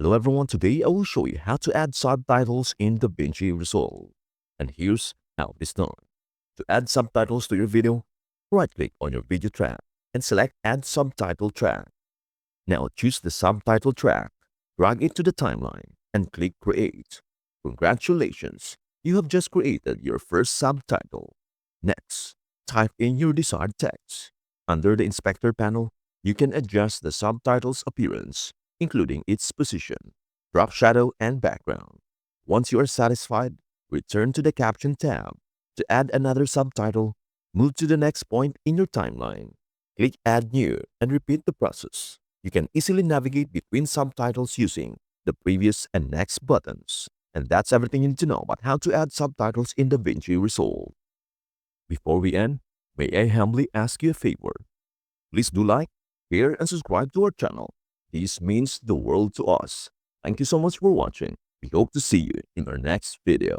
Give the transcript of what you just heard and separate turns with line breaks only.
Hello everyone, today I will show you how to add subtitles in DaVinci Resolve. And here's how it is done. To add subtitles to your video, right-click on your video track and select Add Subtitle Track. Now choose the subtitle track, drag it to the timeline, and click Create. Congratulations, you have just created your first subtitle. Next, type in your desired text. Under the Inspector panel, you can adjust the subtitle's appearance, including its position, drop shadow, and background. Once you are satisfied, return to the Caption tab. To add another subtitle, move to the next point in your timeline. Click Add New and repeat the process. You can easily navigate between subtitles using the previous and next buttons. And that's everything you need to know about how to add subtitles in DaVinci Resolve. Before we end, may I humbly ask you a favor? Please do like, share, and subscribe to our channel. This means the world to us. Thank you so much for watching. We hope to see you in our next video.